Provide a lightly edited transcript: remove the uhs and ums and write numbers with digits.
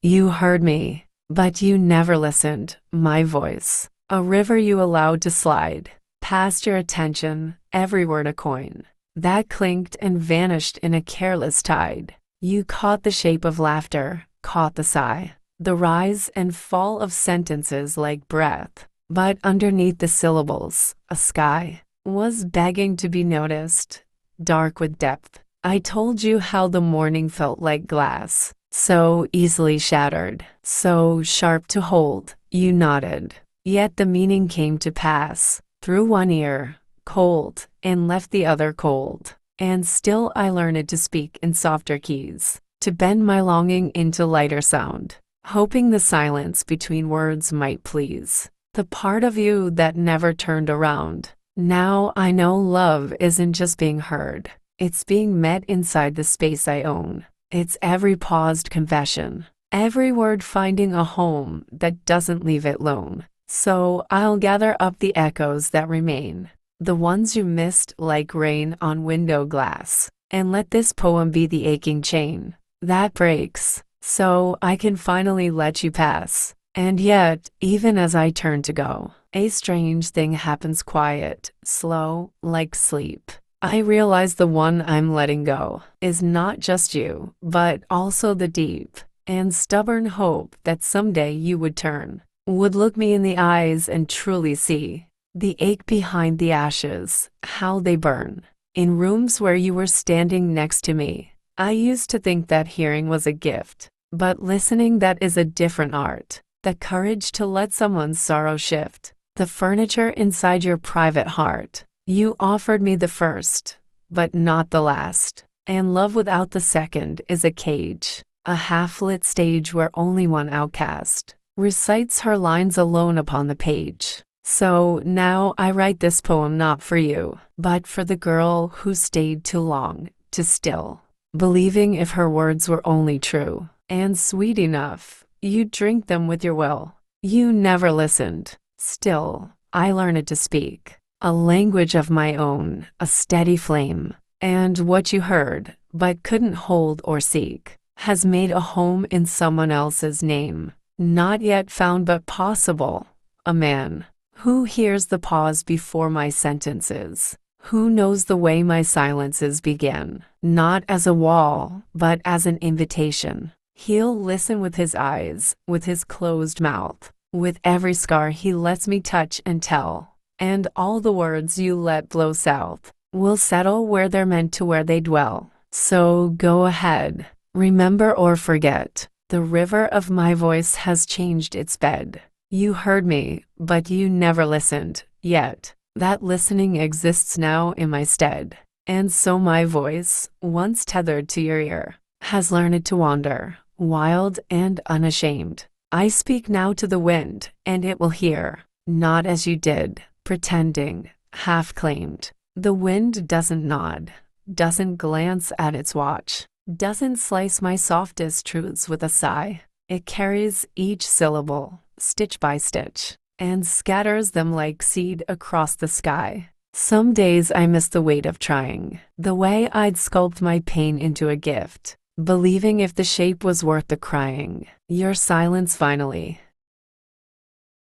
You heard me, but you never listened. My voice, a river you allowed to slide past your attention, every word a coin that clinked and vanished in a careless tide. You caught the shape of laughter, caught the sigh, the rise and fall of sentences like breath. But underneath the syllables, a sky was begging to be noticed, dark with depth. I told you how the morning felt like glass, so easily shattered, so sharp to hold. You nodded. Yet the meaning came to pass, through one ear, cold, and left the other cold. And still I learned to speak in softer keys, to bend my longing into lighter sound, hoping the silence between words might please the part of you that never turned around. Now I know love isn't just being heard, it's being met inside the space I own. It's every paused confession, every word finding a home that doesn't leave it lone. So I'll gather up the echoes that remain, the ones you missed like rain on window glass, and let this poem be the aching chain that breaks, so I can finally let you pass. And yet, even as I turn to go, a strange thing happens, quiet, slow, like sleep. I realize the one I'm letting go is not just you, but also the deep and stubborn hope that someday you would turn, would look me in the eyes and truly see the ache behind the ashes, how they burn. In rooms where you were standing next to me, I used to think that hearing was a gift, but listening, that is a different art. The courage to let someone's sorrow shift the furniture inside your private heart. You offered me the first, but not the last. And love without the second is a cage, a half-lit stage where only one outcast recites her lines alone upon the page. So now I write this poem not for you, but for the girl who stayed too long to still, believing if her words were only true and sweet enough, you'd drink them with your will. You never listened. Still, I learned to speak a language of my own, a steady flame. And what you heard, but couldn't hold or seek, has made a home in someone else's name. Not yet found but possible. A man who hears the pause before my sentences, who knows the way my silences begin, not as a wall, but as an invitation. He'll listen with his eyes, with his closed mouth, with every scar he lets me touch and tell. And all the words you let blow south will settle where they're meant to, where they dwell. So go ahead, remember or forget, the river of my voice has changed its bed. You heard me, but you never listened, yet that listening exists now in my stead. And so my voice, once tethered to your ear, has learned to wander, wild and unashamed. I speak now to the wind, and it will hear, not as you did, pretending, half-claimed. The wind doesn't nod, doesn't glance at its watch, doesn't slice my softest truths with a sigh. It carries each syllable, stitch by stitch, and scatters them like seed across the sky. Some days I miss the weight of trying, the way I'd sculpt my pain into a gift, believing if the shape was worth the crying. Your silence finally